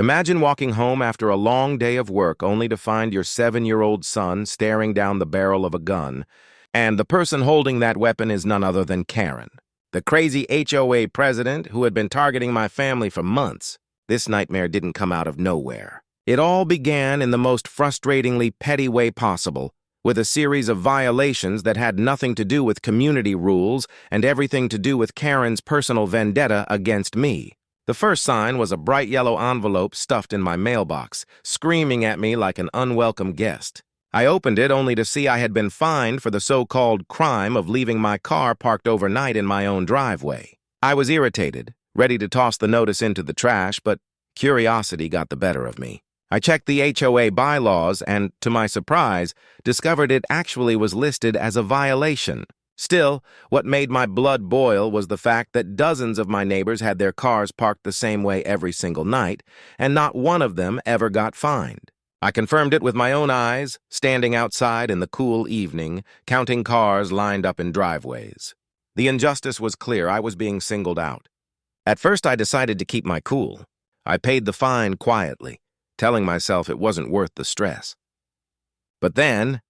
Imagine walking home after a long day of work only to find your 7-year-old son staring down the barrel of a gun, and the person holding that weapon is none other than Karen, the crazy HOA president who had been targeting my family for months. This nightmare didn't come out of nowhere. It all began in the most frustratingly petty way possible, with a series of violations that had nothing to do with community rules and everything to do with Karen's personal vendetta against me. The first sign was a bright yellow envelope stuffed in my mailbox, screaming at me like an unwelcome guest. I opened it only to see I had been fined for the so-called crime of leaving my car parked overnight in my own driveway. I was irritated, ready to toss the notice into the trash, but curiosity got the better of me. I checked the HOA bylaws and, to my surprise, discovered it actually was listed as a violation. Still, what made my blood boil was the fact that dozens of my neighbors had their cars parked the same way every single night, and not one of them ever got fined. I confirmed it with my own eyes, standing outside in the cool evening, counting cars lined up in driveways. The injustice was clear. I was being singled out. At first, I decided to keep my cool. I paid the fine quietly, telling myself it wasn't worth the stress. But then,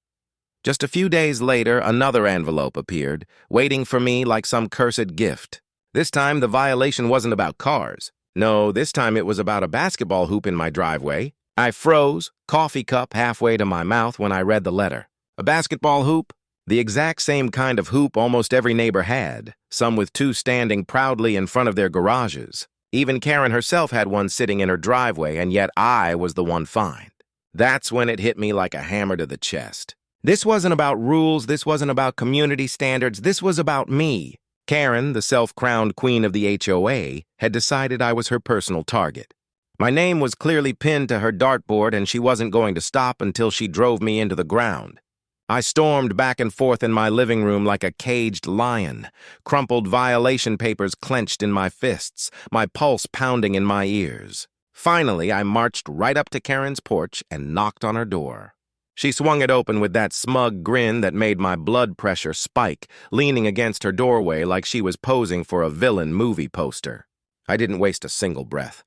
just a few days later, another envelope appeared, waiting for me like some cursed gift. This time, the violation wasn't about cars. No, this time it was about a basketball hoop in my driveway. I froze, coffee cup halfway to my mouth when I read the letter. A basketball hoop? The exact same kind of hoop almost every neighbor had, some with two standing proudly in front of their garages. Even Karen herself had one sitting in her driveway, and yet I was the one fined. That's when it hit me like a hammer to the chest. This wasn't about rules, this wasn't about community standards, this was about me. Karen, the self-crowned queen of the HOA, had decided I was her personal target. My name was clearly pinned to her dartboard, and she wasn't going to stop until she drove me into the ground. I stormed back and forth in my living room like a caged lion, crumpled violation papers clenched in my fists, my pulse pounding in my ears. Finally, I marched right up to Karen's porch and knocked on her door. She swung it open with that smug grin that made my blood pressure spike, leaning against her doorway like she was posing for a villain movie poster. I didn't waste a single breath.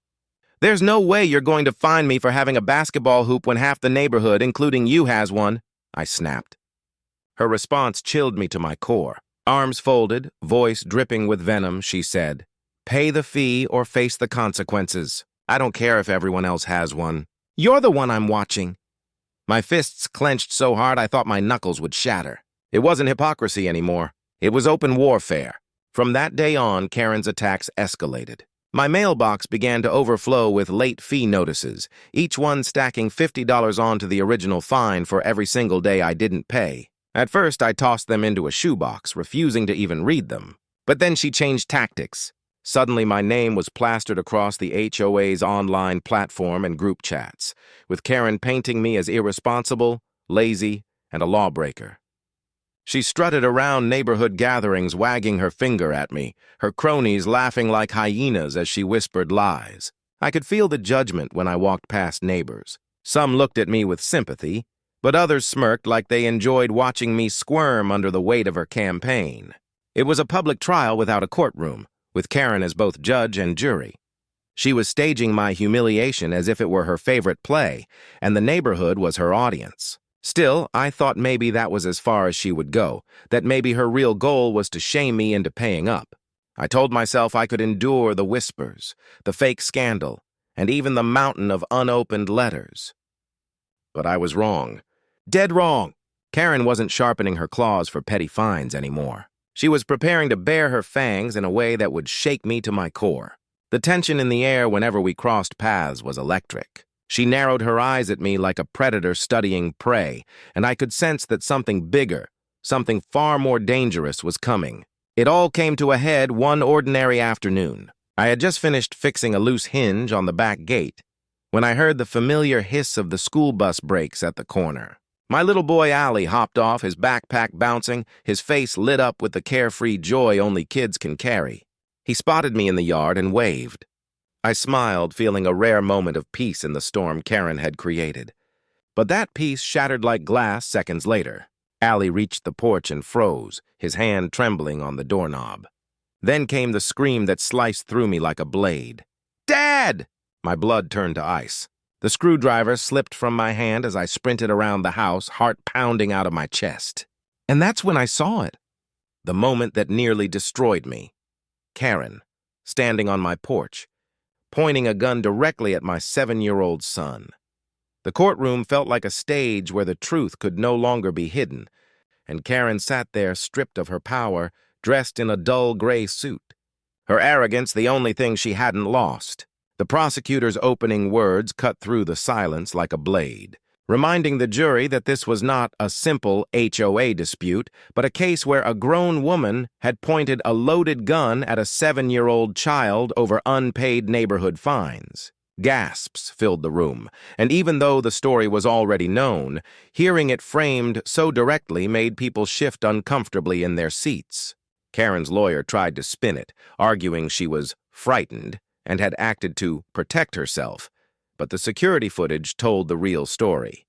"There's no way you're going to fine me for having a basketball hoop when half the neighborhood, including you, has one," I snapped. Her response chilled me to my core. Arms folded, voice dripping with venom, she said, "Pay the fee or face the consequences. I don't care if everyone else has one. You're the one I'm watching." My fists clenched so hard I thought my knuckles would shatter. It wasn't hypocrisy anymore. It was open warfare. From that day on, Karen's attacks escalated. My mailbox began to overflow with late fee notices, each one stacking $50 onto the original fine for every single day I didn't pay. At first, I tossed them into a shoebox, refusing to even read them. But then she changed tactics. Suddenly, my name was plastered across the HOA's online platform and group chats, with Karen painting me as irresponsible, lazy, and a lawbreaker. She strutted around neighborhood gatherings, wagging her finger at me, her cronies laughing like hyenas as she whispered lies. I could feel the judgment when I walked past neighbors. Some looked at me with sympathy, but others smirked like they enjoyed watching me squirm under the weight of her campaign. It was a public trial without a courtroom, with Karen as both judge and jury. She was staging my humiliation as if it were her favorite play, and the neighborhood was her audience. Still, I thought maybe that was as far as she would go, that maybe her real goal was to shame me into paying up. I told myself I could endure the whispers, the fake scandal, and even the mountain of unopened letters. But I was wrong. Dead wrong. Karen wasn't sharpening her claws for petty fines anymore. She was preparing to bare her fangs in a way that would shake me to my core. The tension in the air whenever we crossed paths was electric. She narrowed her eyes at me like a predator studying prey, and I could sense that something bigger, something far more dangerous was coming. It all came to a head one ordinary afternoon. I had just finished fixing a loose hinge on the back gate when I heard the familiar hiss of the school bus brakes at the corner. My little boy Allie hopped off, his backpack bouncing, his face lit up with the carefree joy only kids can carry. He spotted me in the yard and waved. I smiled, feeling a rare moment of peace in the storm Karen had created. But that peace shattered like glass seconds later. Allie reached the porch and froze, his hand trembling on the doorknob. Then came the scream that sliced through me like a blade. "Dad!" My blood turned to ice. The screwdriver slipped from my hand as I sprinted around the house, heart pounding out of my chest. And that's when I saw it. The moment that nearly destroyed me. Karen, standing on my porch, pointing a gun directly at my 7-year-old son. The courtroom felt like a stage where the truth could no longer be hidden, and Karen sat there stripped of her power, dressed in a dull gray suit. Her arrogance the only thing she hadn't lost. The prosecutor's opening words cut through the silence like a blade, reminding the jury that this was not a simple HOA dispute, but a case where a grown woman had pointed a loaded gun at a 7-year-old child over unpaid neighborhood fines. Gasps filled the room, and even though the story was already known, hearing it framed so directly made people shift uncomfortably in their seats. Karen's lawyer tried to spin it, arguing she was frightened and had acted to protect herself, but the security footage told the real story.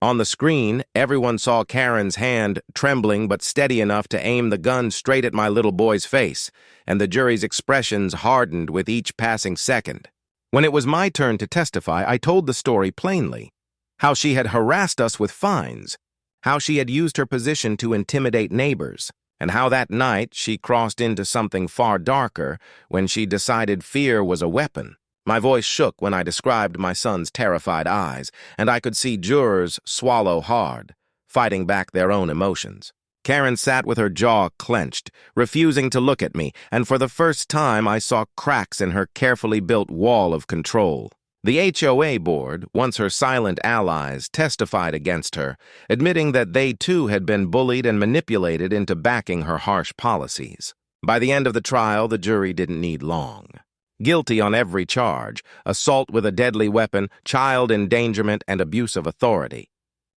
On the screen, everyone saw Karen's hand trembling but steady enough to aim the gun straight at my little boy's face, and the jury's expressions hardened with each passing second. When it was my turn to testify, I told the story plainly. How she had harassed us with fines, how she had used her position to intimidate neighbors, and how that night she crossed into something far darker when she decided fear was a weapon. My voice shook when I described my son's terrified eyes, and I could see jurors swallow hard, fighting back their own emotions. Karen sat with her jaw clenched, refusing to look at me, and for the first time I saw cracks in her carefully built wall of control. The HOA board, once her silent allies, testified against her, admitting that they too had been bullied and manipulated into backing her harsh policies. By the end of the trial, the jury didn't need long. Guilty on every charge: assault with a deadly weapon, child endangerment, and abuse of authority.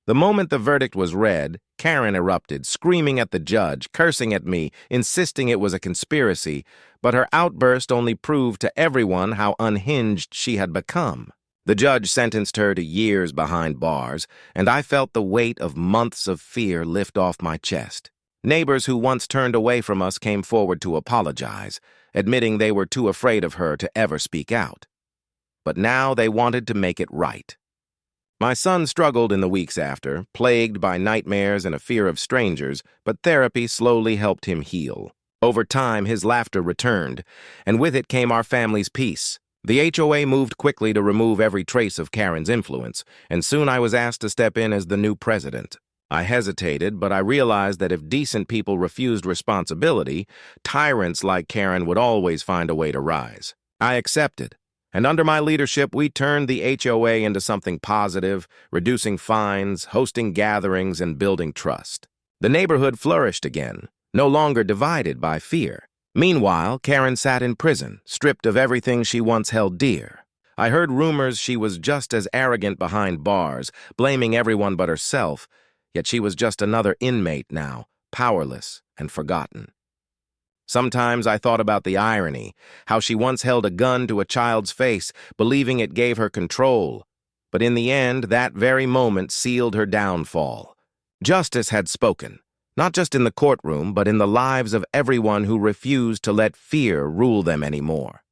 The moment the verdict was read, Karen erupted, screaming at the judge, cursing at me, insisting it was a conspiracy, but her outburst only proved to everyone how unhinged she had become. The judge sentenced her to years behind bars, and I felt the weight of months of fear lift off my chest. Neighbors who once turned away from us came forward to apologize, admitting they were too afraid of her to ever speak out. But now they wanted to make it right. My son struggled in the weeks after, plagued by nightmares and a fear of strangers, but therapy slowly helped him heal. Over time, his laughter returned, and with it came our family's peace. The HOA moved quickly to remove every trace of Karen's influence, and soon I was asked to step in as the new president. I hesitated, but I realized that if decent people refused responsibility, tyrants like Karen would always find a way to rise. I accepted. And under my leadership, we turned the HOA into something positive, reducing fines, hosting gatherings, and building trust. The neighborhood flourished again, no longer divided by fear. Meanwhile, Karen sat in prison, stripped of everything she once held dear. I heard rumors she was just as arrogant behind bars, blaming everyone but herself, yet she was just another inmate now, powerless and forgotten. Sometimes I thought about the irony, how she once held a gun to a child's face, believing it gave her control. But in the end, that very moment sealed her downfall. Justice had spoken, not just in the courtroom, but in the lives of everyone who refused to let fear rule them anymore.